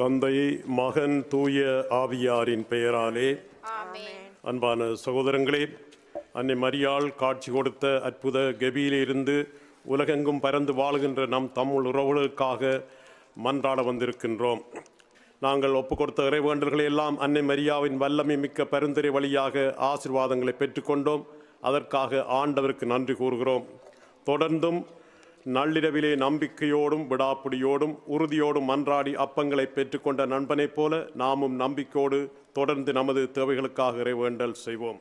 தந்தை, மகன், தூய ஆவியாரின் பெயராலே ஆமென். அன்பான சகோதரங்களே, அன்னை மரியாள் காட்சி கொடுத்த அற்புத கெபியிலிருந்து உலகெங்கும் பறந்து வாழுகின்ற நம் தமிழ் உறவுகளுக்காக மன்றாட வந்திருக்கின்றோம். நாங்கள் ஒப்பு கொடுத்த இறைவேண்டல்களை எல்லாம் அன்னை மரியாவின் வல்லமை மிக்க பரிந்துரை வழியாக ஆசீர்வாதங்களை பெற்றுக்கொண்டோம். அதற்காக ஆண்டவருக்கு நன்றி கூறுகிறோம். தொடர்ந்தும் நள்ளிரவிலே நம்பிக்கையோடும் விடாப்பிடியோடும் உறுதியோடும் மன்றாடி அப்பங்களை பெற்றுக்கொண்ட நண்பனைப் போல நாமும் நம்பிக்கையோடு தொடர்ந்து நமது தேவைகளுக்காக இறைவேண்டல் செய்வோம்.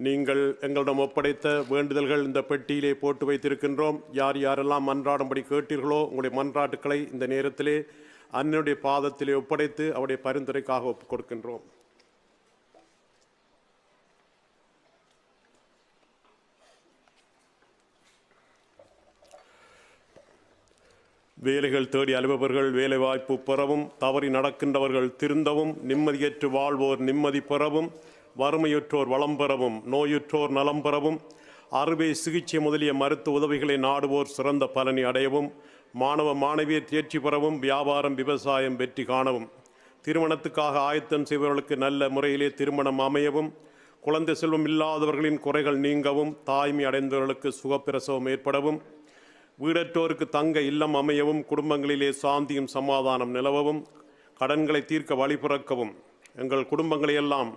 நீங்கள் எங்களிடம் ஒப்படைத்த வேண்டுதல்கள் இந்த பெட்டியிலே போட்டு வைத்திருக்கின்றோம். யார் யாரெல்லாம் மன்றாடும்படி கேட்டீர்களோ உங்களுடைய மன்றாட்டுக்களை இந்த நேரத்திலே அன்னையுடைய பாதத்திலே ஒப்படைத்து அவருடைய பரிந்துரைக்காக ஒப்புக் கொடுக்கின்றோம். வேலைகள் தேடி அலுவலர்கள் வேலைவாய்ப்பு பெறவும், தவறி நடக்கின்றவர்கள் திருந்தவும், நிம்மதியற்று வாழ்வோர் நிம்மதி பெறவும், வறுமையுற்றோர் வளம் பெறவும், நோயுற்றோர் நலம் பெறவும், அறுவை சிகிச்சை முதலிய மருத்துவ உதவிகளை நாடுவோர் சிறந்த பலனை அடையவும், மாணவ மாணவியர் தேர்ச்சி பெறவும், வியாபாரம் விவசாயம் வெற்றி காணவும், திருமணத்துக்காக ஆயத்தம் செய்பவர்களுக்கு நல்ல முறையிலே திருமணம் அமையவும், குழந்தை செல்வம் இல்லாதவர்களின் குறைகள் நீங்கவும், தாய்மை அடைந்தவர்களுக்கு சுகப்பிரசவம் ஏற்படவும், வீடற்றோருக்கு தங்க இல்லம் அமையவும், குடும்பங்களிலே சாந்தியும் சமாதானம் நிலவவும், கடன்களை தீர்க்க வழிபிறக்கவும், எங்கள் குடும்பங்களையெல்லாம்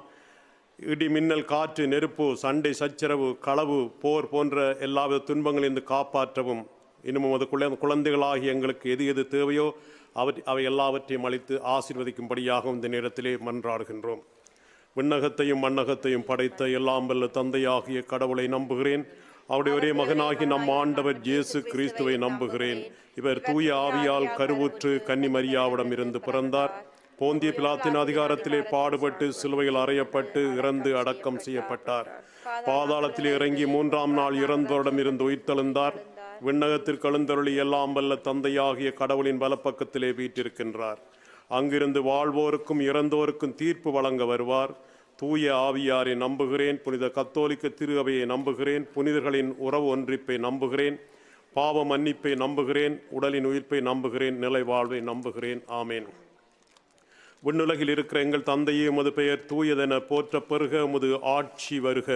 இடி மின்னல் காற்று நெருப்பு சண்டை சச்சரவு களவு போர் போன்ற எல்லாவித துன்பங்களிலிருந்து காப்பாற்றவும், இன்னமும் அது குழந்தைகளாகி எங்களுக்கு எது எது தேவையோ அவை எல்லாவற்றையும் அளித்து ஆசீர்வதிக்கும்படியாகவும் இந்த நேரத்திலே மன்றாடுகின்றோம். விண்ணகத்தையும் மண்ணகத்தையும் படைத்த எல்லாம் வல்ல தந்தையாகிய கடவுளை நம்புகிறேன். அவருடைய ஒரே மகனாகி நம் ஆண்டவர் இயேசு கிறிஸ்துவை நம்புகிறேன். இவர் தூய ஆவியால் கருவுற்று கன்னி மரியாவிடம் இருந்து பிறந்தார். போந்திய பிலாத்தின் அதிகாரத்திலே பாடுபட்டு சிலுவையில் அறையப்பட்டு இறந்து அடக்கம் செய்யப்பட்டார். பாதாளத்திலே இறங்கி 3ஆம் நாள் இறந்தவரிடம் இருந்து உயிர்த்தெழுந்தார். விண்ணகத்திற்கு எழுந்தருளி எல்லாம் வல்ல தந்தையாகிய கடவுளின் வலப்பக்கத்திலே வீற்றிருக்கின்றார். அங்கிருந்து வாழ்வோருக்கும் இறந்தோருக்கும் தீர்ப்பு வழங்க வருவார். தூய ஆவியாரை நம்புகிறேன். புனித கத்தோலிக்க திரு அவையை நம்புகிறேன். புனிதர்களின் உறவு ஒன்றிப்பை நம்புகிறேன். பாவ மன்னிப்பை நம்புகிறேன். உடலின் உயிர்ப்பை நம்புகிறேன். நிலை வாழ்வை நம்புகிறேன். ஆமேன். விண்ணுலகில் இருக்கிற எங்கள் தந்தையே, உமது பெயர் தூயதென போற்ற பெருக, உமது ஆட்சி வருக.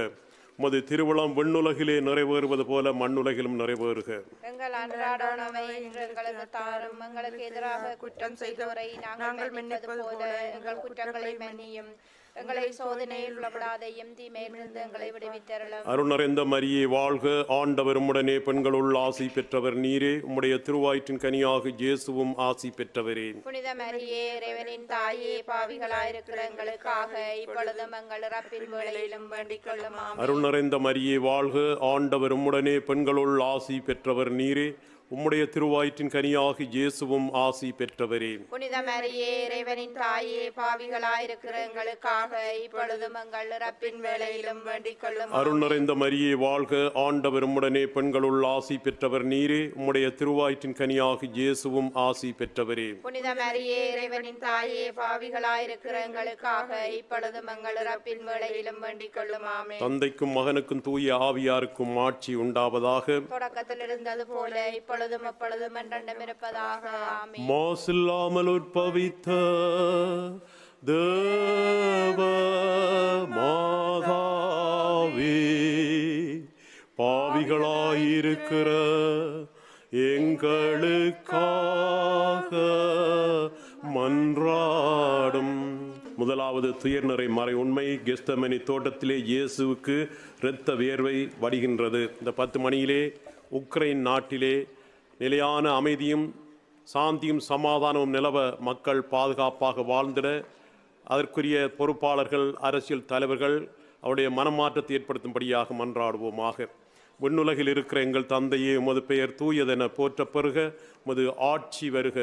உமது திருவுளம் விண்ணுலகிலே நிறைவேறுவது போல மண்ணுலகிலும் நிறைவேறுக. எங்கள் அன்றாட உணவை இன்று எங்களுக்கு தாரும். எங்களுக்கு எதிராக குற்றம் செய்தோரை நாங்கள் மன்னிப்பது போல எங்கள் குற்றங்களை மன்னியும். எங்களை சோதனையில் உள்ளபடாதையும் தீமையிலிருந்து எங்களை விடுவித்தருளும். அருணறிந்த மரியே வாழ்க. ஆண்டவர் உம்முடனே, பெண்களுள் ஆசி பெற்றவர் நீரே. உம்முடைய திருவாயிற்றின் கனியாக இயேசுவும் ஆசி பெற்றவரே. புனித மரியே, இறைவனின் தாயே, பாவிகளாயிருக்கிற எங்களுக்காக இப்பொழுதும் எங்கள் இறப்பின் வேளையிலும் வேண்டிக் கொள்ளும். அருணறிந்த மரியே வாழ்க. ஆண்டவர் உம்முடனே, பெண்களுள் ஆசி பெற்றவர் நீரே. உம்முடைய திருவாயிற்றின் கனியாக இயேசுவும் ஆசி பெற்றவரே. புனித மரியே, இறைவனின் தாயே, பாவிகளாயிருக்கிற எங்களுக்காக இப்பொழுதும் எங்கள் இறப்பின் வேளையிலும் வேண்டிக் கொள்ளும். அருள் நிறைந்த மரியே வாழ்க. ஆண்டவர் உம்முடனே, பெண்களுள் ஆசி பெற்றவர் நீரே. உம்முடைய திருவாயிற்றின் கனியாக இயேசுவும் ஆசி பெற்றவரே. புனித மரியே, இறைவனின் தாயே, பாவிகளாயிருக்கிற எங்களுக்காக இப்பொழுதும் எங்கள் இறப்பின் வேளையிலும் வேண்டிக் கொள்ளும். ஆமென். தந்தைக்கும் மகனுக்கும் தூய ஆவியாருக்கும் ஆட்சி உண்டாவதாக. தொடக்கத்தில் இருந்தது போல இப்பொழுதும் எப்பொழுதும் என்றென்றும் இருப்பதாக. ஆமென். மாசில்லாமல் உற்பவித்த தேவ மாதாவே, பாவிகளாயிருக்கிற எங்களுக்காக மன்றாடும். முதலாவது துயர்நிறை மறை உண்மை. கெத்செமனே தோட்டத்திலே இயேசுவுக்கு இரத்த வேர்வை வடிகின்றது. இந்த 10 மணியிலே உக்ரைன் நாட்டிலே நிலையான அமைதியும் சாந்தியும் சமாதானமும் நிலவ மக்கள் பாதுகாப்பாக வாழ்ந்திட அதற்குரிய பொறுப்பாளர்கள், அரசியல் தலைவர்கள் அவருடைய மனமாற்றத்தை ஏற்படுத்தும்படியாக மன்றாடுவோமாக. விண்ணுலகில் இருக்கிற எங்கள் தந்தையே, உமது பெயர் தூயதென போற்ற பெருக. உமது ஆட்சி வருக.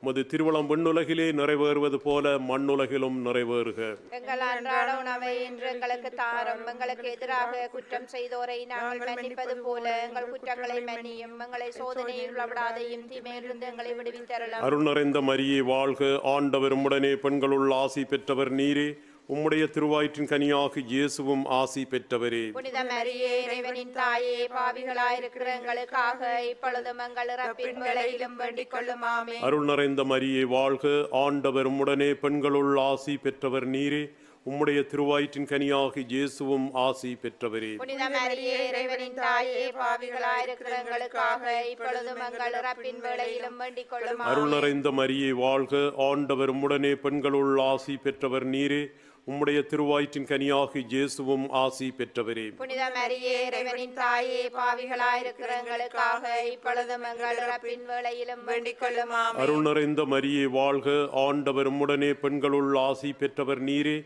உமது திருவுளம் விண்ணுலகிலே நிறைவேறுவது போல மண்ணுலகிலும் நிறைவேறுக. எங்கள் அன்றாட உணவை இன்று எங்களுக்கு தாரும். எங்களுக்கு எதிராக குற்றம் செய்தோரை நாங்கள் மன்னிப்பது போல எங்கள் குற்றங்களை மன்னியும். எங்களை சோதனையில் உள்ளபடாதையும் தீமையிலிருந்து எங்களை விடுவித்தருளும். அருள் நிறைந்த மரியே வாழ்க. ஆண்டவர் உம்முடனே, பெண்களுள் ஆசி பெற்றவர் நீரே. உம்முடைய திருவயிற்றின் கனியாகிய இயேசுவும் ஆசி பெற்றவரே. புனித மரியே இறைவனின் தாயே, பாவிகளாயிருக்கிற எங்களுக்காக இப்பொழுதும் எங்கள் இறப்பின் வேளையிலும் வேண்டிக் கொள்ளும். ஆமென். அருள் நிறைந்த மரியே வாழ்க, ஆண்டவர் உம்முடனே பெண்களுள் ஆசி பெற்றவர் நீரே. உம்முடைய திருவயிற்றின் கனியாகிய இயேசுவும் ஆசி பெற்றவரே. புனித மரியே இறைவனின் தாயே, பாவிகளாயிருக்கிற எங்களுக்காக இப்பொழுதும் எங்கள் இறப்பின் வேளையிலும் வேண்டிக் கொள்ளும். அருள் நிறைந்த மரியே வாழ்க, ஆண்டவர் உம்முடனே பெண்களுள் ஆசி பெற்றவர் நீரே. உம்முடைய திருவயிற்றின் கனியாகிய இயேசுவும் ஆசி பெற்றவரே. புனித மரியே இறைவனின் தாயே, பாவிகளாயிருக்கிற எங்களுக்காக இப்பொழுதும் எங்கள் இறப்பின் வேளையிலும் வேண்டிக் கொள்ளும். அருள் நிறைந்த மரியே வாழ்க, ஆண்டவர் உம்முடனே பெண்களுள் ஆசி பெற்றவர் நீரே.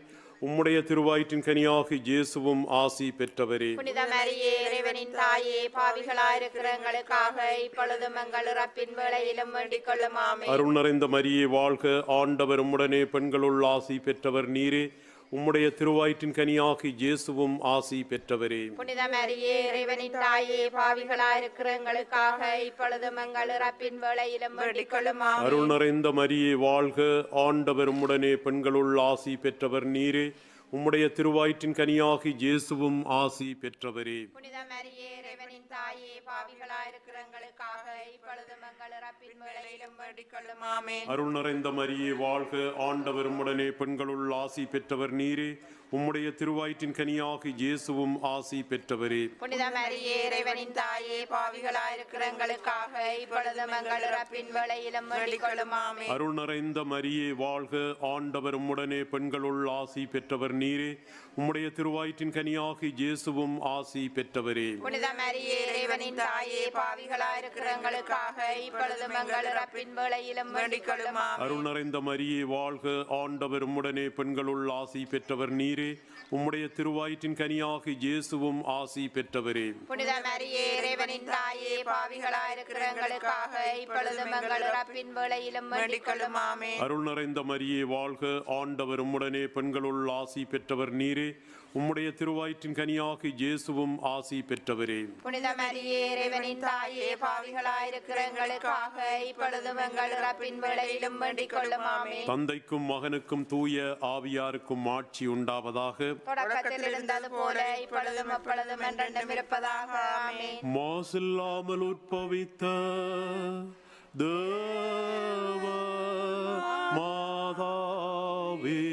உம்முடைய திருவயிற்றின் கனியாகிய இயேசுவும் ஆசி பெற்றவரே. புனித மரியே இறைவனின் தாயே, பாவிகளாயிருக்கிற எங்களுக்காக இப்பொழுதும் எங்கள் இறப்பின் வேளையிலும் வேண்டிக் கொள்ளும். அருள் நிறைந்த மரியே வாழ்க, ஆண்டவர் உம்முடனே பெண்களுள் ஆசி பெற்றவர் நீரே. உம்முடைய திருவயிற்றின் கனியாகிய இயேசுவும் ஆசி பெற்றவரே. புனித மரியே இறைவனின் தாயே, பாவிகளாயிருக்கிற எங்களுக்காக இப்பொழுதும் எங்கள் இறப்பின் வேளையிலும் வேண்டிக் கொள்ளும். அருள் நிறைந்த மரியே வாழ்க, ஆண்டவர் உம்முடனே பெண்களுள் ஆசி பெற்றவர் நீரே. உம்முடைய திருவயிற்றின் கனியாகிய இயேசுவும் ஆசி பெற்றவரே. புனித மரியே இறைவனின் தாயே, பாவிகளாயிருக்கிற எங்களுக்காக இப்பொழுதும் எங்கள் இறப்பின் வேளையிலும் வேண்டிக் கொள்ளும். ஆமென். அருள் நிறைந்த மரியே வாழ்க, ஆண்டவர் உம்முடனே பெண்களுள் ஆசி பெற்றவர் நீரே. உம்முடைய திருவயிற்றின் கனியாகிய இயேசுவும் ஆசி பெற்றவரே. புனித மரியே இறைவனின் தாயே, பாவிகளாயிருக்கிற எங்களுக்காக இப்பொழுதும் எங்கள் இறப்பின் வேளையிலும் வேண்டிக் கொள்ளும். ஆமென். அருள் நிறைந்த மரியே வாழ்க, ஆண்டவர் உம்முடனே பெண்களுள் ஆசி பெற்றவர் நீரே. உம்முடைய திருவயிற்றின் கனியாகிய இயேசுவும் ஆசி பெற்றவரே. புனித மரியே இறைவனின் தாயே, பாவிகளாயிருக்கிற எங்களுக்காக இப்பொழுதும் எங்கள் இறப்பின் வேளையிலும் வேண்டிக் கொள்ளும். அருள் நிறைந்த மரியே வாழ்க, ஆண்டவர் உம்முடனே பெண்களுள் ஆசி பெற்றவர் நீரே. உம்முடைய திருவயிற்றின் கனியாகிய இயேசுவும் ஆசி பெற்றவரே. புனித மரியே இறைவனின் தாயே, பாவிகளாயிருக்கிற எங்களுக்காக இப்பொழுதும் எங்கள் இறப்பின் வேளையிலும் வேண்டிக் கொள்ளும். ஆமென். அருள் நிறைந்த மரியே வாழ்க, ஆண்டவர் உம்முடனே பெண்களுள் ஆசி பெற்றவர் நீரே. உம்முடைய திருவயிற்றின் கனியாகிய இயேசுவும் ஆசி பெற்றவரே. புனித மரியே இறைவனின் தாயே, பாவிகளாயிருக்கிற எங்களுக்காக இப்பொழுதும் எங்கள் இறப்பின் வேளையிலும் வேண்டிக் கொள்ளும். ஆமென். தந்தைக்கும் மகனுக்கும் தூய ஆவியாருக்கும் ஆட்சி உண்டாவதாக. தொடக்கத்தில் இருந்தது போல இப்பொழுதும் எப்பொழுதும் என்றென்றும் இருப்பதாக. ஆமென். மாசில்லாமல் உற்பவித்த தேவ மாதாவே,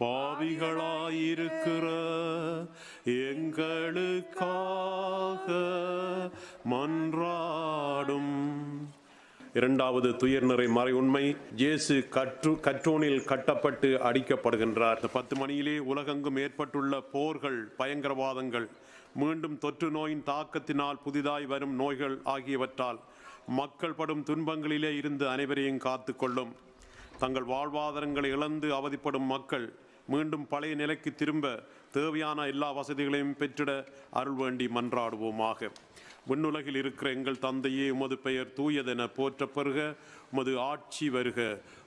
பாவிகளாயிருக்கிற எங்களுக்காக மன்றாடும். இரண்டாவது துயர்நிறை மறை உண்மை. இயேசு கற்றோனில் கட்டப்பட்டு அடிக்கப்படுகின்றார். 10 மணியிலே உலகெங்கும் ஏற்பட்டுள்ள போர்கள், பயங்கரவாதங்கள், மீண்டும் தொற்று நோயின் தாக்கத்தினால் புதிதாய் வரும் நோய்கள் ஆகியவற்றால் மக்கள் படும் துன்பங்களிலே இருந்து அனைவரையும் காத்து கொள்ளும். தங்கள் வாழ்வாதாரங்களை இழந்து அவதிப்படும் மக்கள் மீண்டும் பழைய நிலைக்கு திரும்ப தேவையான எல்லா வசதிகளையும் பெற்றிட அருள் வேண்டி மன்றாடுவோமாக. விண்ணுலகில் இருக்கிற எங்கள் தந்தையே, உமது பெயர் தூயதென போற்றப் பெறுக. உமது ஆட்சி வருக.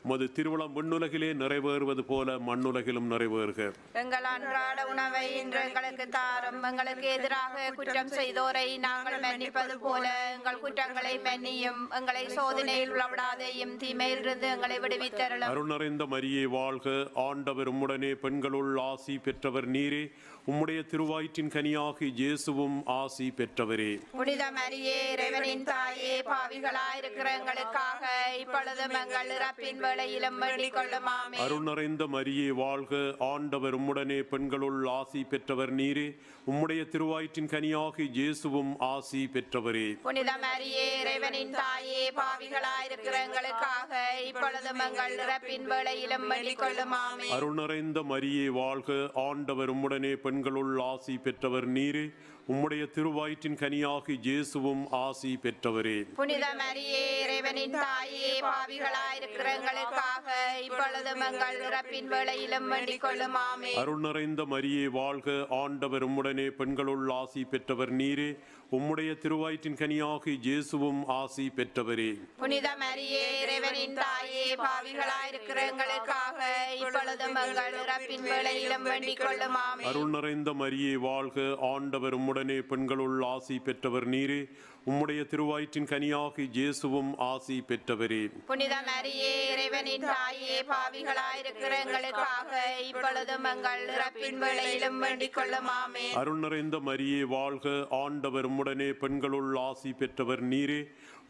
உமது திருவுளம் விண்ணுலகிலே நிறைவேறுவது போல மண்ணுலகிலும் நிறைவேறுக. எங்கள் அன்றாட உணவை இன்று எங்களுக்கு தாரும். எங்களுக்கு எதிராக குற்றம் செய்தோரை நாங்கள் மன்னிப்பது போல எங்கள் குற்றங்களை மன்னியும். எங்களை சோதனையில் விழவிடாதையும் தீமையிலிருந்து எங்களை விடுவித்தருளும். அருள் நிறைந்த மரியே வாழ்க, ஆண்டவர் உம்முடனே பெண்களுள் ஆசி பெற்றவர் நீரே. உம்முடைய திருவயிற்றின் கனியாகிய இயேசுவும் ஆசி பெற்றவரே. புனித மரியே இறைவனின் தாயே, பாவிகளாயிருக்கிற எங்களுக்காக இப்பொழுதும் எங்கள் இறப்பின் வேளையிலும் வேண்டிக் கொள்ளும். ஆமென். அருள் நிறைந்த மரியே வாழ்க, ஆண்டவர் உம்முடனே பெண்களுள் ஆசி பெற்றவர் நீரே. உம்முடைய திருவயிற்றின் கனியாகிய இயேசுவும் ஆசி பெற்றவரே. புனித மரியே இறைவனின் தாயே, பாவிகளாயிருக்கிற எங்களுக்காக இப்பொழுதும் எங்கள் இறப்பின் வேளையிலும் வேண்டிக் கொள்ளும். ஆமென். அருள் நிறைந்த மரியே வாழ்க, ஆண்டவர் உம்முடனே பெண்களுள் ஆசி பெற்றவர் நீரே. உம்முடைய திருவயிற்றின் கனியாகிய இயேசுவும் ஆசி பெற்றவரே. புனித மரியே இறைவனின் தாயே, பாவிகளாயிருக்கிற எங்களுக்காக இப்பொழுதும் எங்கள் இறப்பின் வேளையிலும் வேண்டிக் கொள்ளும். ஆமென். அருள் நிறைந்த மரியே வாழ்க, ஆண்டவர் உம்முடனே பெண்களுள் ஆசி பெற்றவர் நீரே. உம்முடைய திருவயிற்றின் கனியாகிய இயேசுவும் ஆசி பெற்றவரே. புனித மரியே இறைவனின் தாயே, பாவிகளாயிருக்கிற எங்களுக்காக இப்பொழுதும் எங்கள் இறப்பின் வேளையிலும் வேண்டிக் கொள்ளும். ஆமென். அருள் நிறைந்த மரியே வாழ்க, ஆண்டவர் உம்முடனே பெண்களுள் ஆசி பெற்றவர் நீரே. உம்முடைய திருவயிற்றின் கனியாகி இயேசுவும் ஆசி பெற்றவரே. புனித மரியே இறைவனின் தாயே, பாவிகளாயிருக்கிற எங்களுக்காக இப்பொழுதும் எங்கள் இறப்பின் வேளையிலும் வேண்டிக் கொள்ளும். ஆமென். அருள் நிறைந்த மரியே வாழ்க, ஆண்டவர் உம்முடனே, பெண்களுள் ஆசி பெற்றவர் நீரே.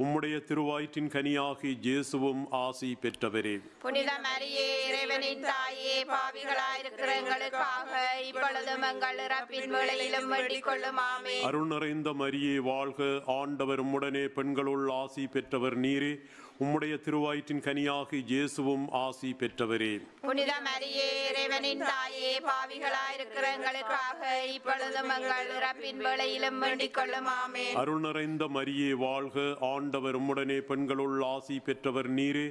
உம்முடைய திருவயிற்றின் கனியாகி இயேசுவும் ஆசி பெற்றவரே. புனித மரியே இறைவனின் தாயே, பாவிகளாயிருக்கிற எங்களுக்காக இப்பொழுதும் எங்கள் இறப்பின் வேளையிலும் வேண்டிக் கொள்ளும். ஆமென். அருள் நிறைந்த மரியே வாழ்க, ஆண்டவர் உம்முடனே, பெண்களுள் ஆசி பெற்றவர் நீரே. உம்முடைய திருவயிற்றின் கனியாகி இயேசுவும் ஆசி பெற்றவரே. புனித மரியே இறைவனின் தாயே, பாவிகளாயிருக்கிற எங்களுக்காக இப்பொழுதும் எங்கள் இறப்பின் வேளையிலும் வேண்டிக் கொள்ளும். ஆமென். அருள் நிறைந்த மரியே வாழ்க, ஆண்டவர் உம்முடனே, பெண்களுள் ஆசி பெற்றவர் நீரே.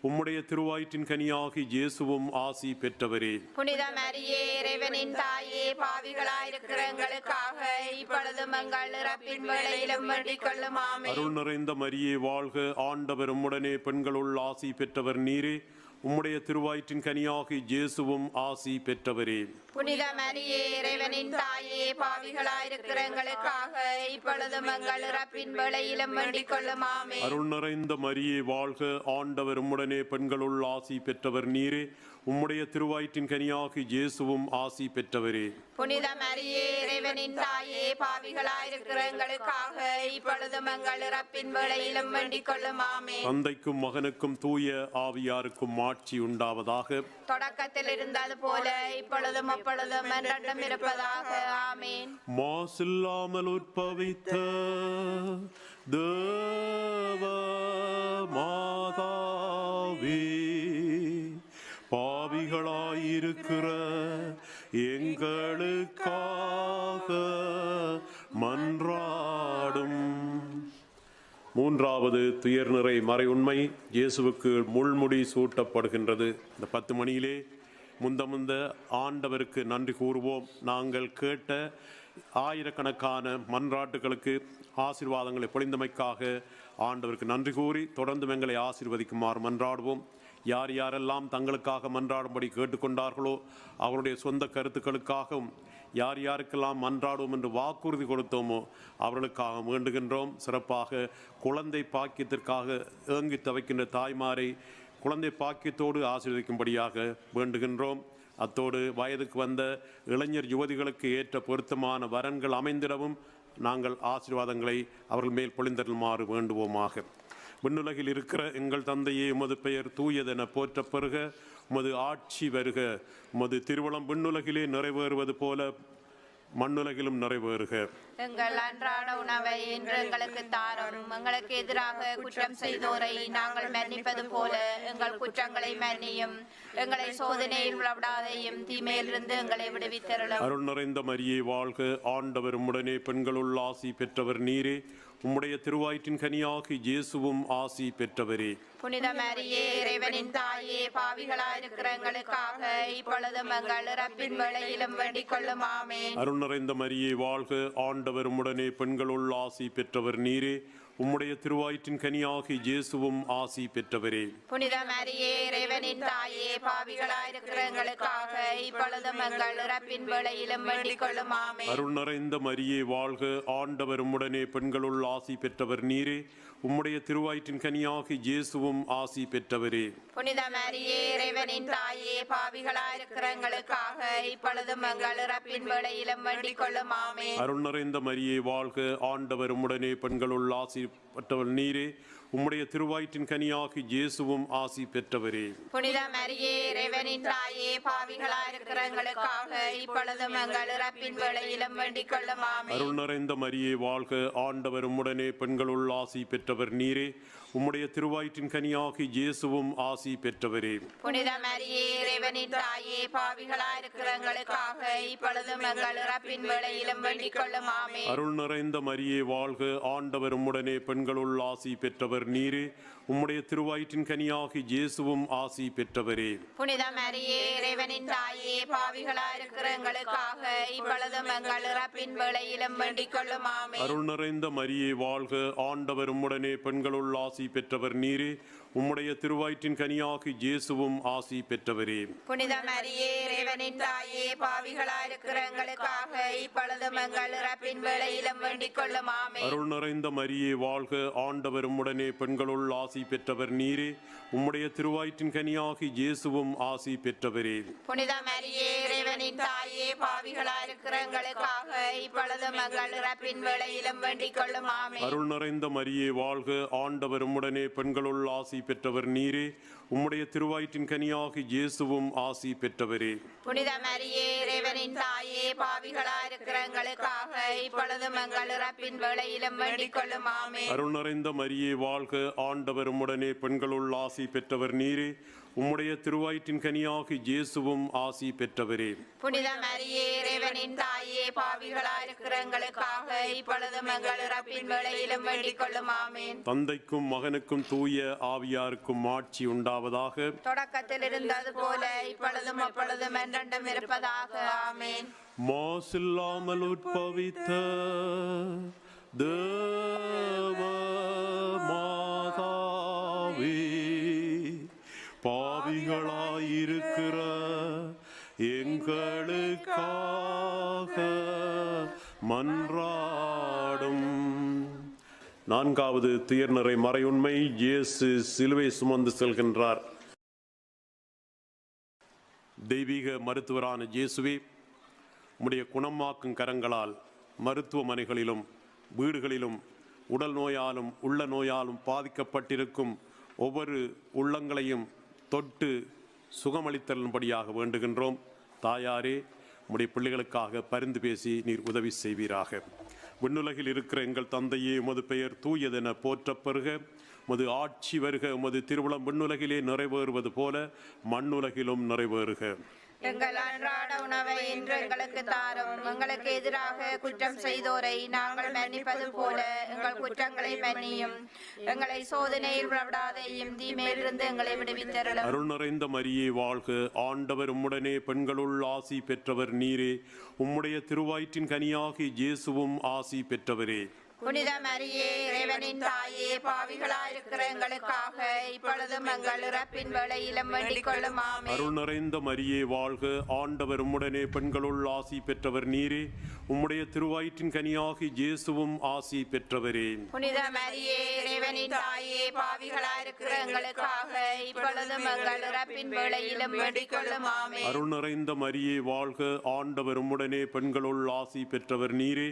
உம்முடைய திருவயிற்றின் கனியாகி இயேசுவும் ஆசி பெற்றவரே. புனித மரியே இறைவனின் தாயே, பாவிகளாயிருக்கிற எங்களுக்காக இப்பொழுதும் எங்கள் இறப்பின் வேளையிலும் வேண்டிக் கொள்ளும். ஆமென். அருள் நிறைந்த மரியே வாழ்க, ஆண்டவர் உம்முடனே, பெண்களுள் ஆசி பெற்றவர் நீரே. உம்முடைய திருவயிற்றின் கனியாகி இயேசுவும் ஆசி பெற்றவரே. புனித மரியே இறைவனின் தாயே, பாவிகளாயிருக்கிற எங்களுக்காக இப்பொழுதும் எங்கள் இறப்பின் வேளையிலும் வேண்டிக் கொள்ளும். ஆமென். அருள் நிறைந்த மரியே வாழ்க, ஆண்டவர் உம்முடனே, பெண்களுள் ஆசி பெற்றவர் நீரே. உம்முடைய திருவயிற்றின் கனியாகி இயேசுவும் ஆசி பெற்றவரே. புனித மரியே இறைவனின் தாயே, பாவிகளாயிருக்கிற எங்களுக்காக இப்பொழுதும் எங்கள் இறப்பின் வேளையிலும் வேண்டிக் கொள்ளும். ஆமென். தந்தைக்கும் மகனுக்கும் தூய ஆவியாருக்கும் ஆட்சி உண்டாவதாக. தொடக்கத்தில் இருந்தது போல இப்பொழுதும் அப்பொழுதும் என்றென்றும் இருப்பதாக. ஆமென். மாசில்லாமல் உற்பவித்த தேவ மாதாவே, பாவிகளாயிருக்கிற எங்களுக்காக மன்றாடும். மூன்றாவது துயர்நிறை மறை உண்மை, இயேசுவுக்கு முள்முடி சூட்டப்படுகின்றது. இந்த 10 மணியிலே முந்த ஆண்டவருக்கு நன்றி கூறுவோம். நாங்கள் கேட்ட ஆயிரக்கணக்கான மன்றாட்டுகளுக்கு ஆசீர்வாதங்களை பொழிந்தமைக்காக ஆண்டவருக்கு நன்றி கூறி தொடர்ந்து எங்களை ஆசீர்வதிக்குமாறு மன்றாடுவோம். யார் யாரெல்லாம் தங்களுக்காக மன்றாடும்படி கேட்டுக்கொண்டார்களோ அவருடைய சொந்த கருத்துக்களுக்காகவும் யார் யாருக்கெல்லாம் மன்றாடுவோம் என்று வாக்குறுதி கொடுத்தோமோ அவர்களுக்காக வேண்டுகின்றோம். சிறப்பாக குழந்தை பாக்கியத்திற்காக ஏங்கி தவிக்கின்ற தாய்மாரை குழந்தை பாக்கியத்தோடு ஆசீர்வதிக்கும்படியாக வேண்டுகின்றோம். அத்தோடு வயதுக்கு வந்த இளைஞர் யுவதிகளுக்கு ஏற்ற பொருத்தமான வரன்கள் அமைந்திடவும் நாங்கள் ஆசீர்வாதங்களை அவர்கள் மேல் பொழிந்தருளுமாறு வேண்டுவோமாக. விண்ணுலகில் இருக்கிற எங்கள் தந்தையே, உமது பெயர் தூயதென போற்றப் பெறுக. உமது ஆட்சி வருக. உமது திருவுளம் விண்ணுலகிலே நிறைவேறுவது போல மண்ணுலகிலும் நிறைவேறுக. எங்கள் அன்றாட உணவை இன்று எங்களுக்கு தாரும். எங்களுக்கு எதிராக குற்றம் செய்தோரை நாங்கள் மன்னிப்பது போல எங்கள் குற்றங்களை மன்னியும். எங்களை சோதனையில் விடாதையும் தீமையிலிருந்து எங்களை விடுவித்தருளும். அருள் நிறைந்த மரியே வாழ்க, ஆண்டவர் உம்முடனே, பெண்களுள் ஆசி பெற்றவர் நீரே. உம்முடைய திருவயிற்றின் கனியாகி இயேசுவும் ஆசி பெற்றவரே. புனித மரியே இறைவனின் தாயே, பாவிகளாயிருக்கிற எங்களுக்காக இப்பொழுதும் எங்கள் இறப்பின் வேளையிலும் வேண்டிக் கொள்ளும். ஆமென். அருள் நிறைந்த மரியே வாழ்க, ஆண்டவர் உம்முடனே, பெண்களுள் ஆசி பெற்றவர் நீரே. உம்முடைய திருவயிற்றின் கனியாகி இயேசுவும் ஆசி பெற்றவரே. புனித மரியே இறைவனின் தாயே, பாவிகளாயிருக்கிற எங்களுக்காக இப்பொழுதும் எங்கள் இறப்பின் வேளையிலும் வேண்டிக் கொள்ளும். ஆமென். அருள் நிறைந்த மரியே வாழ்க, ஆண்டவர் உம்முடனே, பெண்களுள் ஆசி பெற்றவர் நீரே. உம்முடைய திருவயிற்றின் கனியாகி இயேசுவும் ஆசி பெற்றவரே. புனித மரியே இறைவனின் தாயே, பாவிகளாயிருக்கிற எங்களுக்காக இப்பொழுதும் எங்கள் இறப்பின் வேளையிலும் வேண்டிக் கொள்ளும். ஆமென். அருள் நிறைந்த மரியே வாழ்க, ஆண்டவர் உம்முடனே, பெண்களுள் ஆசி பெற்றவர் நீரே. உம்முடைய திருவயிற்றின் கனியாகி இயேசுவும் ஆசி பெற்றவரே. புனித மரியே இறைவனின் தாயே, பாவிகளாயிருக்கிற எங்களுக்காக இப்பொழுதும் எங்கள் இறப்பின் வேளையிலும் வேண்டிக் கொள்ளும். ஆமென். அருள் நிறைந்த மரியே வாழ்க, ஆண்டவர் உம்முடனே, பெண்களுள் ஆசி பெற்றவர் நீரே. உம்முடைய திருவயிற்றின் கனியாகி இயேசுவும் ஆசி பெற்றவரே. புனித மரியே இறைவனின் தாயே, பாவிகளாயிருக்கிற எங்களுக்காக இப்பொழுதும் எங்கள் இறப்பின் வேளையிலும் வேண்டிக் கொள்ளும். ஆமென். அருள் நிறைந்த மரியே வாழ்க, ஆண்டவர் உம்முடனே, பெண்களுள் ஆசி பெற்றவர் நீரே. உம்முடைய திருவயிற்றின் கனியாகி இயேசுவும் ஆசி பெற்றவரே. புனித மரியே இறைவனின் தாயே, பாவிகளாயிருக்கிற எங்களுக்காக இப்பொழுதும் எங்கள் இறப்பின் வேளையிலும் வேண்டிக் கொள்ளும். ஆமென். அருள் நிறைந்த மரியே வாழ்க, ஆண்டவர் உம்முடனே, பெண்களுள் ஆசி ஆசி பெற்றவர் நீரே. உம்முடைய திருவயிற்றின் கனியாகி இயேசுவும் ஆசி பெற்றவரே. புனித மரியே இறைவனின் தாயே, பாவிகளாயிருக்கிற எங்களுக்காக இப்பொழுதும் எங்கள் இறப்பின் வேளையிலும் வேண்டிக் கொள்ளும். ஆமென். அருள் நிறைந்த மரியே வாழ்க, ஆண்டவர் உம்முடனே பெண்களுள் ஆசி பெற்றவர் நீரே. உம்முடைய திருவயிற்றின் கனியாகி இயேசுவும் ஆசி பெற்றவரே. புனித மரியே இறைவனின் தாயே, பாவிகளாயிருக்கிற எங்களுக்காக இப்பொழுதும் எங்கள் இறப்பின் வேளையிலும் வேண்டிக் கொள்ளும். ஆமென். அருள் நிறைந்த மரியே வாழ்க, ஆண்டவர் உம்முடனே பெண்களுள் ஆசி பெற்றவர் நீரே. உம்முடைய திருவயிற்றின் கனியாகி இயேசுவும் ஆசி பெற்றவரே. புனித மரியே இறைவனின் தாயே, பாவிகளாயிருக்கிற எங்களுக்காக இப்பொழுதும் எங்கள் இறப்பின் வேளையிலும் வேண்டிக் கொள்ளும். ஆமென். அருள் நிறைந்த மரியே வாழ்க, ஆண்டவர் உம்முடனே பெண்களுள் ஆசி பெற்றவர் நீரே. உம்முடைய திருவயிற்றின் கனியாகி இயேசுவும் ஆசி பெற்றவரே. புனித மரியே இறைவனின் தாயே, பாவிகளாயிருக்கிற எங்களுக்காக இப்பொழுதும் எங்கள் இறப்பின் வேளையிலும் வேண்டிக் கொள்ளும். ஆமென். தந்தைக்கும் மகனுக்கும் தூய ஆவியாருக்கும் ஆட்சி உண்டாவதாக. தொடக்கத்தில் இருந்தது போல இப்பொழுதும் அப்பொழுதும் என்றென்றும் இருப்பதாக. ஆமென். மாசில்லாமல் உட்பவித்த தேவ மாதாவே, பாவிகளாயிருக்கிற எங்களுக்காக மன்றாடும். நான்காவது துயர்நிறை மறையுண்மை. இயேசு சிலுவை சுமந்து செல்கின்றார். தெய்வீக மருத்துவரான இயேசுவே, உம்முடைய குணமாக்கும் கரங்களால் மருத்துவமனைகளிலும் வீடுகளிலும் உடல் நோயாலும் உள்ள நோயாலும் பாதிக்கப்பட்டிருக்கும் ஒவ்வொரு உள்ளங்களையும் தொட்டு சுகமளித்தலும்படியாக வேண்டுகின்றோம். தாயாரே, உம்முடைய பிள்ளைகளுக்காக பரிந்து பேசி நீர் உதவி செய்வீராக. விண்ணுலகில் இருக்கிற எங்கள் தந்தையே, உமது பெயர் தூயதென போற்றப்பெறுக. உமது ஆட்சி வருக. உமது திருவுளம் விண்ணுலகிலே நிறைவேறுவது போல மண்ணுலகிலும் நிறைவேறுக. எங்கள் அன்றாட உணவை இன்று எங்களுக்கு தாரும். எங்களுக்கு எதிராக குற்றம் செய்தோரை நாங்கள் மன்னிப்பது போல எங்கள் குற்றங்களை மன்னியும். எங்களை சோதனையில் விடாதேயும், தீமையிலிருந்து எங்களை விடுவித்தருளும். அருள் நிறைந்த மரியே வாழ்க, ஆண்டவர் உம்முடனே பெண்களுள் ஆசி பெற்றவர் நீரே. உம்முடைய திருவயிற்றின் கனியாகி இயேசுவும் ஆசி பெற்றவரே. புனித மரியே இறைவனின் தாயே, பாவிகளாயிருக்கிற எங்களுக்காக இப்பொழுதும் எங்கள் இறப்பின் வேளையிலும் வேண்டிக் கொள்ளும். ஆமென். அருள் நிறைந்த மரியே வாழ்க, ஆண்டவர் உம்முடனே பெண்களுள் ஆசி பெற்றவர் நீரே. உம்முடைய திருவயிற்றின் கனியாகி இயேசுவும் ஆசி பெற்றவரே. புனித மரியே இறைவனின் தாயே, பாவிகளாயிருக்கிற எங்களுக்காக இப்பொழுதும் எங்கள் இறப்பின் வேளையிலும் வேண்டிக் கொள்ளும். ஆமென். அருள் நிறைந்த மரியே வாழ்க, ஆண்டவர் உம்முடனே பெண்களுள் ஆசி பெற்றவர் நீரே.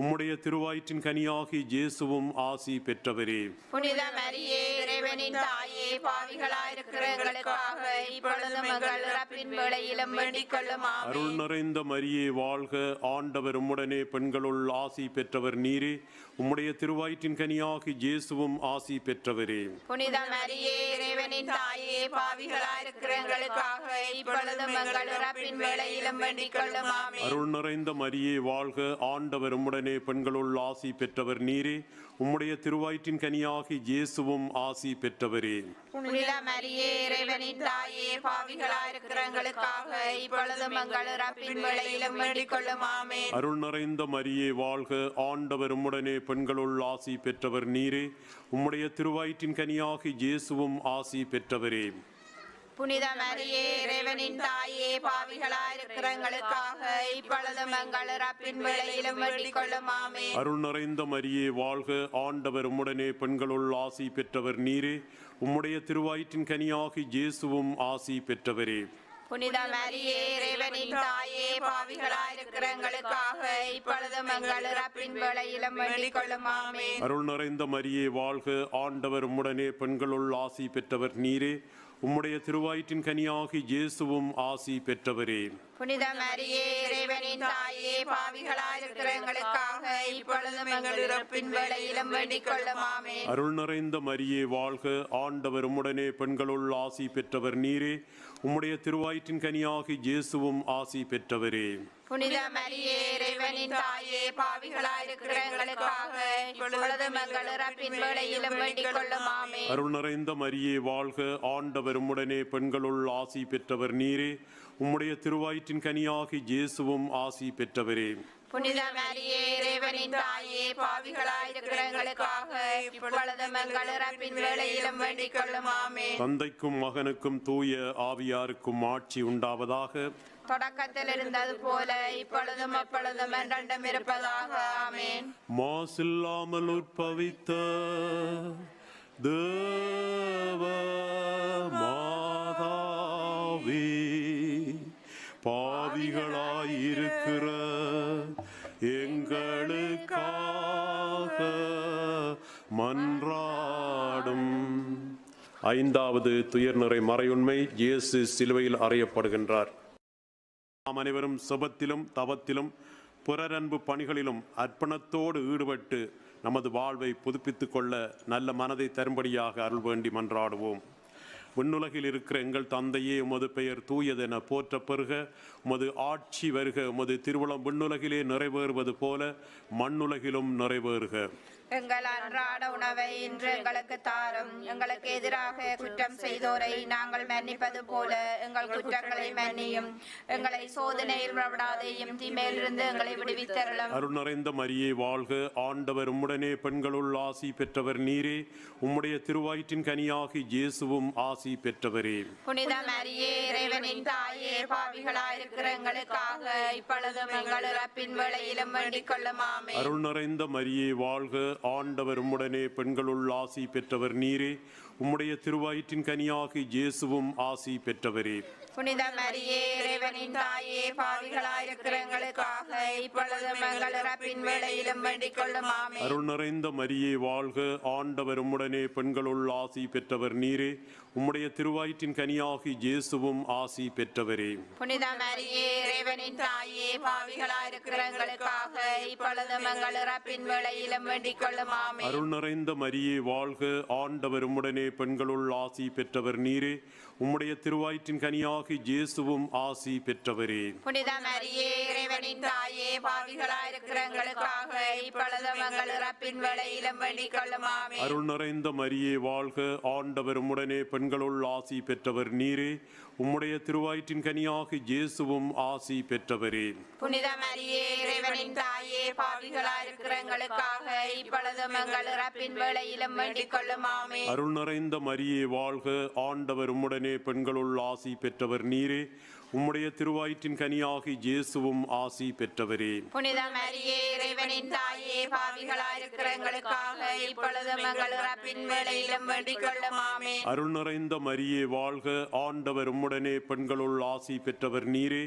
உம்முடைய திருவயிற்றின் கனியாகி இயேசுவும் ஆசி பெற்றவரே. புனித மரியே இறைவனின் தாயே, பாவிகளாயிருக்கிற எங்களுக்காக இப்பொழுதும் எங்கள் இறப்பின் வேளையிலும் வேண்டிக் கொள்ளும். ஆமென். அருள் நிறைந்த மரியே வாழ்க, ஆண்டவர் உம்முடனே பெண்களுள் ஆசி பெற்றவர் நீரே. உம்முடைய திருவயிற்றின் கனியாகி இயேசுவும் ஆசி பெற்றவரே. புனித மரியே இறைவனின் தாயே, பாவிகளாயிருக்கிற எங்களுக்காக இப்பொழுதும் எங்கள் இறப்பின் வேளையிலும் வேண்டிக் கொள்ளும். ஆமென். அருள் நிறைந்த மரியே வாழ்க, ஆண்டவர் உம்முடனே பெண்களுள் ஆசி பெற்றவர் நீரே. உம்முடைய திருவயிற்றின் கனியாகி இயேசுவும் ஆசி பெற்றவரே. புனித மரியே இறைவனின் தாயே, பாவிகளாயிருக்கிற எங்களுக்காக இப்பொழுதும் எங்கள் இறப்பின் வேளையிலும் வேண்டிக் கொள்ளும். ஆமென். அருள் நிறைந்த மரியே வாழ்க, ஆண்டவர் உம்முடனே பெண்களுள் ஆசி பெற்றவர் நீரே. உம்முடைய திருவயிற்றின் கனியாகி இயேசுவும் ஆசி பெற்றவரே. புனித மரியே இறைவனின் தாயே, பாவிகளாயிருக்கிற எங்களுக்காக இப்பொழுதும் எங்கள் இறப்பின் வேளையிலும் வேண்டிக் கொள்ளும். ஆமென். அருள் நிறைந்த மரியே வாழ்க, ஆண்டவர் உம்முடனே பெண்களுள் ஆசி பெற்றவர் நீரே. உம்முடைய திருவயிற்றின் கனியாகி இயேசுவும் ஆசி பெற்றவரே. புனித மரியே இறைவனின் தாயே, பாவிகளாயிருக்கிற எங்களுக்காக இப்பொழுதும் எங்கள் இறப்பின் வேளையிலும் வேண்டிக் கொள்ளும். ஆமென். அருள் நிறைந்த மரியே வாழ்க, ஆண்டவர் உம்முடனே பெண்களுள் ஆசி பெற்றவர் நீரே. உம்முடைய திருவயிற்றின் கனியாகி இயேசுவும் ஆசி பெற்றவரே. புனித மரியே இறைவனின் தாயே, பாவிகளாயிருக்கிற எங்களுக்காக இப்பொழுதும் எங்கள் இறப்பின் வேளையிலும் வேண்டிக் கொள்ளும். ஆமென். அருள் நிறைந்த மரியே வாழ்க, ஆண்டவர் உம்முடனே பெண்களுள் ஆசி பெற்றவர் நீரே. உம்முடைய திருவயிற்றின் கனியாகி இயேசுவும் ஆசி பெற்றவரே. புனித மரியே இறைவனின் தாயே, பாவிகளாயிருக்கிற எங்களுக்காக இப்பொழுதும் எங்கள் இறப்பின் வேளையிலும் வேண்டிக் கொள்ளும். ஆமென். அருள் நிறைந்த மரியே வாழ்க, ஆண்டவர் உம்முடனே பெண்களுள் ஆசி பெற்றவர் நீரே. உம்முடைய திருவயிற்றின் கனியாகி இயேசுவும் ஆசி பெற்றவரே. புனித மரியே இறைவனின் தாயே பாவிகளாயிருக்கிற எங்களுக்காக இப்பொழுதும் எங்கள் இறப்பின் வேளையிலும் வேண்டிக் கொள்ளும் ஆமென். தந்தைக்கும் மகனுக்கும் தூய ஆவியாருக்கும் ஆட்சி உண்டாவதாக. தொடக்கத்தில் இருந்தது போல இப்பொழுதும் அப்பொழுதும் என்றென்றும் இருப்பதாக ஆமென். மாசில்லாமல் உற்பவித்த தேவ மாதாவே, பாவிகளாயிருக்கிற எங்களுக்காக மன்றாடும். ஐந்தாவது துயர்நிறை மறையுண்மை, இயேசு சிலுவையில் அறையப்படுகின்றார். நாம் அனைவரும் செபத்திலும் தவத்திலும் பிறரன்பு பணிகளிலும் அர்ப்பணத்தோடு ஈடுபட்டு நமது வாழ்வை புதுப்பித்துக் கொள்ள நல்ல மனதை தரும்படியாக அருள் வேண்டி மன்றாடுவோம். விண்ணுலகில் இருக்கிற எங்கள் தந்தையே, உமது பெயர் தூயதென போற்ற பெறுக. உமது ஆட்சி வருக. உமது திருவுளம் விண்ணுலகிலே நிறைவேறுவது போல மண்ணுலகிலும் நிறைவேறுக. எங்கள் அன்றாட உணவை இன்று எங்களுக்கு தாரும். எங்களுக்கு எதிராக குற்றம் செய்தோரை நாங்கள் மன்னிப்பது போல எங்கள் குற்றங்களை மன்னியும். எங்களை சோதனையில் விடாதேயும், தீமையிலிருந்து எங்களை விடுவித்தருளும். அருள் நிறைந்த மரியே வாழ்க. ஆண்டவர் உம்முடனே, பெண்களுள் ஆசி பெற்றவர் நீரே. உம்முடைய திருவயிற்றின் கனியாகி இயேசுவும் ஆசி பெற்றவரே. புனித மரியே இறைவனின் தாயே பாவிகளாயிருக்கிற எங்களுக்காக இப்பொழுதும் எங்கள் இறப்பின் வேளையிலும் வேண்டிக் கொள்ளும் ஆமென். அருள் நிறைந்த மரியே வாழ்க. ஆண்டவர் உம்முடனே, பெண்களுள் ஆசி பெற்றவர் நீரே. உம்முடைய திருவயிற்றின் கனியாகி இயேசுவும் ஆசி பெற்றவரே. புனித மரியே இறைவனின் தாயே பாவிகளாயிருக்கிற எங்களுக்காக இப்பொழுதும் எங்கள் இறப்பின் வேளையிலும் வேண்டிக் கொள்ளும் ஆமென். அருள் நிறைந்த மரியே வாழ்க. ஆண்டவர் உம்முடனே, பெண்களுள் ஆசி பெற்றவர் நீரே. உம்முடைய திருவயிற்றின் கனியாகி இயேசுவும் ஆசி பெற்றவரே. புனித மரியே இறைவனின் தாயே பாவிகளாயிருக்கிற எங்களுக்காக இப்பொழுதும் எங்கள் இறப்பின் வேளையிலும் வேண்டிக் கொள்ளும் ஆமென். அருள் நிறைந்த மரியே வாழ்க. ஆண்டவர் உம்முடனே, பெண்களுள் ஆசி பெற்றவர் நீரே. உம்முடைய திருவயிற்றின் கனியாகி இயேசுவும் ஆசி பெற்றவரே. புனித மரியே இறைவனின் தாயே பாவிகளாயிருக்கிற எங்களுக்காக இப்பொழுதும் எங்கள் இறப்பின் வேளையிலும் வேண்டிக் கொள்ளும் ஆமென். அருள் நிறைந்த மரியே வாழ்க. ஆண்டவர் உம்முடனே, பெண்களுள் ஆசி பெற்றவர் நீரே. உம்முடைய திருவயிற்றின் கனியாகி இயேசுவும் ஆசி பெற்றவரே. புனித மரியே இறைவனின் தாயே பாவிகளாயிருக்கிற எங்களுக்காக இப்பொழுதும் எங்கள் இறப்பின் வேளையிலும் வேண்டிக் கொள்ளும் ஆமென். அருள் நிறைந்த மரியே வாழ்க. ஆண்டவர் உம்முடனே, பெண்களுள் ஆசி பெற்றவர் நீரே. உம்முடைய திருவயிற்றின் கனியாகி இயேசுவும் ஆசி பெற்றவரே. புனித மரியே இறைவனின் தாயே பாவிகளாயிருக்கிற எங்களுக்காக இப்பொழுதும் எங்கள் இறப்பின் வேளையிலும் வேண்டிக் கொள்ளும் ஆமென். அருள் நிறைந்த மரியே வாழ்க. ஆண்டவர் உம்முடனே, பெண்களுள் ஆசி பெற்றவர் நீரே.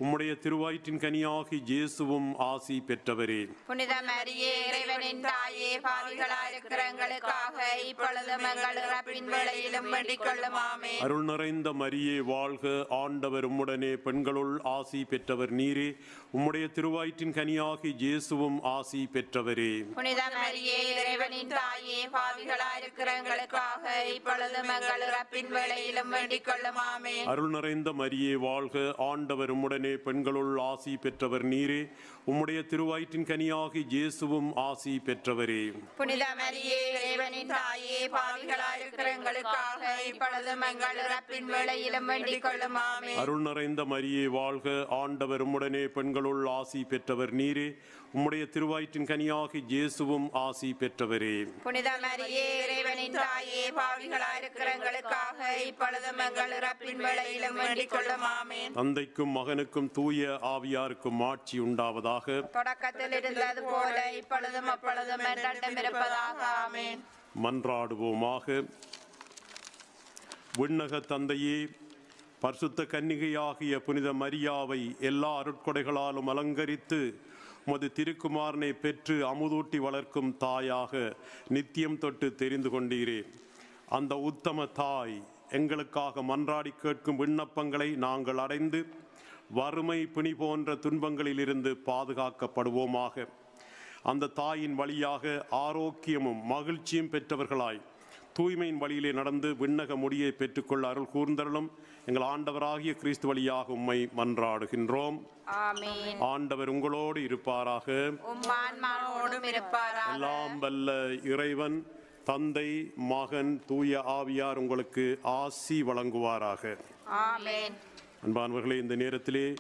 உம்முடைய திருவயிற்றின் கனியாகி இயேசுவும் ஆசி பெற்றவரே. புனித மரியே இறைவனின் தாயே பாவிகளாயிருக்கிற எங்களுக்காக இப்பொழுதும் எங்கள் இறப்பின் வேளையிலும் வேண்டிக் கொள்ளும் ஆமென். அருள் நிறைந்த மரியே வாழ்க. ஆண்டவர் உம்முடனே, பெண்களுள் ஆசி பெற்றவர் நீரே. உம்முடைய திருவயிற்றின் கனியாகி இயேசுவும் ஆசி பெற்றவரே. புனித மரியே இறைவனின் தாயே பாவிகளாயிருக்கிற எங்களுக்காக இப்பொழுதும் எங்கள் இறப்பின் வேளையிலும் வேண்டிக் கொள்ளும் ஆமென். அருள் நிறைந்த மரியே வாழ்க. ஆண்டவர் உம்முடனே, பெண்களுள் ஆசி பெற்றவர் நீரே. உம்முடைய திருவயிற்றின் கனியாகி இயேசுவும் ஆசி பெற்றவரே. புனித மரியே இறைவனின் தாயே பாவிகளாயிருக்கிற எங்களுக்காக இப்பொழுதும் எங்கள் இறப்பின் வேளையிலும் வேண்டிக் கொள்ளும் ஆமென். அருள் நிறைந்த மரியே வாழ்க. ஆண்டவர் உம்முடனே, பெண்களுள் ஆசி பெற்றவர் நீரே. உம்முடைய திருவயிற்றின் கனியாகி இயேசுவும் ஆசி பெற்றவரே. புனித மரியே இறைவனின் தாயே பாவிகளாயிருக்கிற எங்களுக்காக இப்பொழுதும் எங்கள் இறப்பின் வேளையிலும் வேண்டிக் கொள்ளும் ஆமென். தந்தைக்கும் மகனுக்கும் தூய ஆவியாருக்கும் ஆட்சி உண்டாவதாக. தொடக்கத்தில் இருந்தது போல இப்பொழுதும் அப்பொழுதும் என்றென்றும் இருப்பதாக ஆமென். மன்றாடுவோமாக. விண்ணக தந்தையே, பரிசுத்த கன்னிகையாகிய புனித மரியாவை எல்லா அருட்கொடைகளாலும் அலங்கரித்து உமது திருக்குமாரனை பெற்று அமுதூட்டி வளர்க்கும் தாயாக நித்தியம் தொட்டு தெரிந்து கொண்டீரே. அந்த உத்தம தாய் எங்களுக்காக மன்றாடி கேட்கும் விண்ணப்பங்களை நாங்கள் அடைந்து வறுமை பிணி போன்ற துன்பங்களிலிருந்து பாதுகாக்கப்படுவோமாக. அந்த தாயின் வழியாக ஆரோக்கியமும் மகிழ்ச்சியும் பெற்றவர்களாய் தூய்மையின் வழியிலே நடந்து விண்ணக முடியை பெற்றுக்கொள்ள அருள் கூர்ந்தருளும். எங்கள் ஆண்டவராகிய கிறிஸ்து வழியாக உம்மை மன்றாடுகின்றோம். ஆமென். ஆண்டவர் உங்களோடு இருப்பாராக. உம் ஆன்மாவோடும் இருப்பாராக. எல்லாம் வல்ல இறைவன் தந்தை, மகன், தூய ஆவியார் உங்களுக்கு ஆசி வழங்குவாராக. ஆமென். அன்பானவர்களே, இந்த நேரத்திலே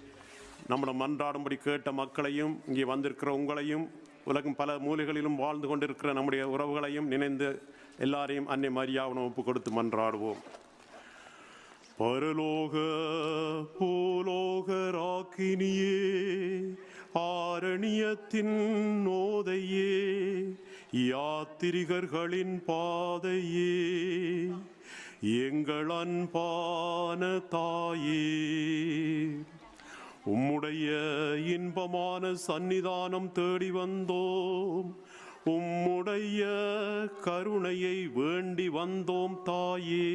நம்முடைய மன்றாடும்படி கேட்ட மக்களையும் இங்கே வந்திருக்கிற உங்களையும் உலகம் பல மூலைகளிலும் வாழ்ந்து கொண்டிருக்கிற நம்முடைய உறவுகளையும் நினைந்து எல்லாரையும் அன்னை மரியாவுடன் ஒப்பு கொடுத்து மன்றாடுவோம். பரலோக பூலோக ராக்கினியே, ஆரணியத்தின் நோதையே, யாத்திரிகர்களின் பாதையே, எங்கள் அன்பான தாயே, உம்முடைய இன்பமான சந்நிதானம் தேடி வந்தோம். உம்முடைய கருணையை வேண்டி வந்தோம் தாயே.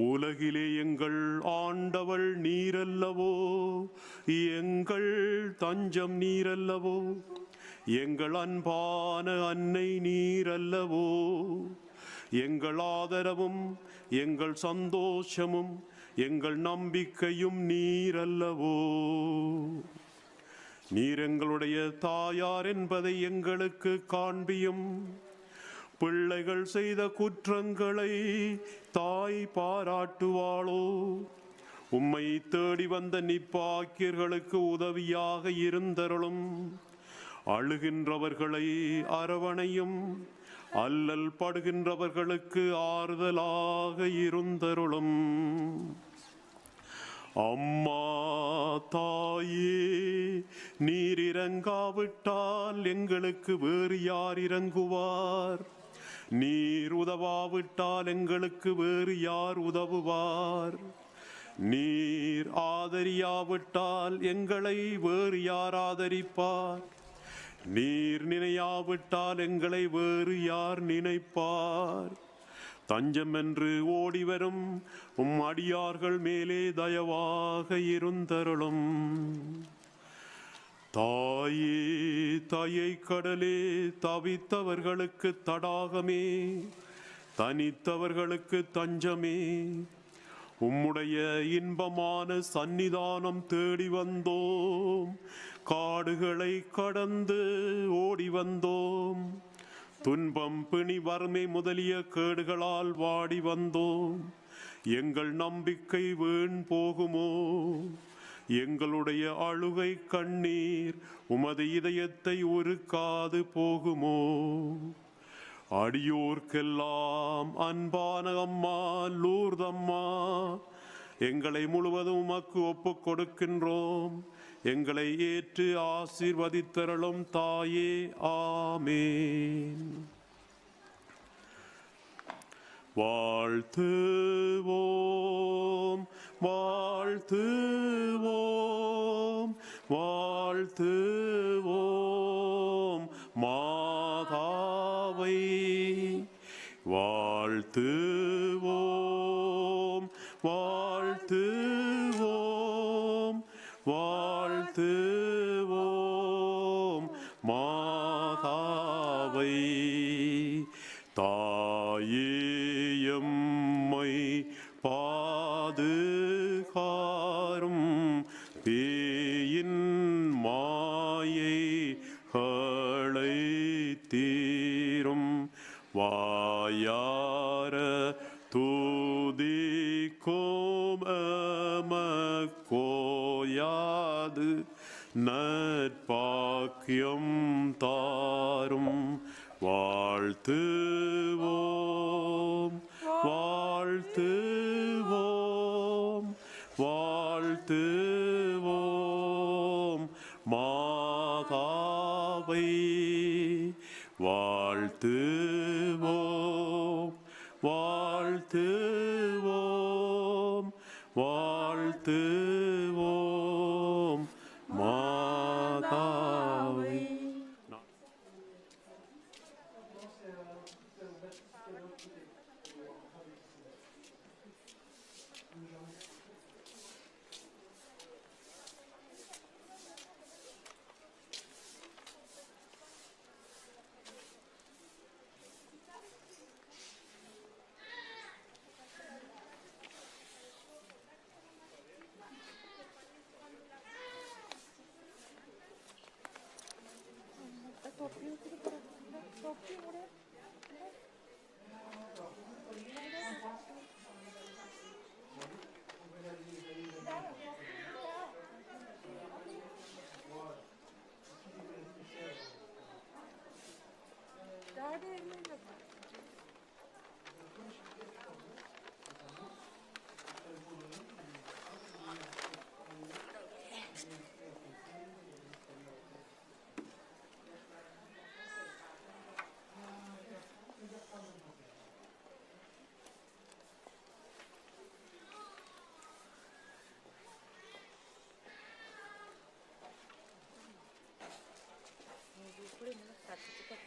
உலகிலே எங்கள் ஆண்டவள் நீரல்லவோ, எங்கள் தஞ்சம் நீரல்லவோ, எங்கள் அன்பான அன்னை நீரல்லவோ, எங்கள் ஆதரவும் எங்கள் சந்தோஷமும் எங்கள் நம்பிக்கையும் நீரல்லவோ. நீர் எங்களுடைய தாயார் என்பதை எங்களுக்கு காண்பியும். பிள்ளைகள் செய்த குற்றங்களை தாய் பாராட்டுவாளோ? உம்மை தேடி வந்த நிப்பாக்கியர்களுக்கு உதவியாக இருந்தருளும். அழுகின்றவர்களை அரவணையும். அல்லல் படுகின்றவர்களுக்கு ஆறுதலாக இருந்தருளும். அம்மா தாயே, நீர் இறங்காவிட்டால் எங்களுக்கு வேறு யார் இறங்குவார்? நீர் உதவாவிட்டால் எங்களுக்கு வேறு யார் உதவுவார்? நீர் ஆதரியாவிட்டால் எங்களை வேறு யார் ஆதரிப்பார்? நீர் நினையாவிட்டால் எங்களை வேறு யார் நினைப்பார்? தஞ்சம் என்று ஓடிவரும் உம் அடியார்கள் மேலே தயவாக இருந்தருளும். தாயே, தாயை கடலே, தவித்தவர்களுக்கு தடாகமே, தனித்தவர்களுக்கு தஞ்சமே, உம்முடைய இன்பமான சந்நிதானம் தேடி வந்தோம். காடுகளை கடந்து ஓடி வந்தோம். துன்பம், பிணி, வறுமை முதலிய கேடுகளால் வாடி வந்தோம். எங்கள் நம்பிக்கை வீண் போகுமோ? எங்களுடைய அழுகை கண்ணீர் உமது இதயத்தை உருக்காது போகுமோ? அடியோர்க்கெல்லாம் அன்பான அம்மா லூர்தம்மா, எங்களை முழுவதும் உமக்கு ஒப்புக் கொடுக்கின்றோம். எங்களை ஏற்று ஆசீர்வதித்தருளும் தாயே. ஆமேன். வாழ்த்துவோம், வாழ்த்துவோம், வாழ்த்துவோம் மாதாவை. வாழ்த்துவோம், வாழ்த்துவோம், வாழ்த்துவோம் மாதாவை. தாயேயம்மை பாதுகாரும் பேயின் மாயைகளை தீரும். வாயார துதிக்கும் எமக்கோயாது நற்பாக்கியம் தாரும். வாழ்த்துவோம், வாழ்த்துவோம், வாழ்த்துவோம் மாதாவை. வாழ்த்துவோம், வாழ்த்துவோம், வாழ்த்துவோம் மாதாவை. Certificate.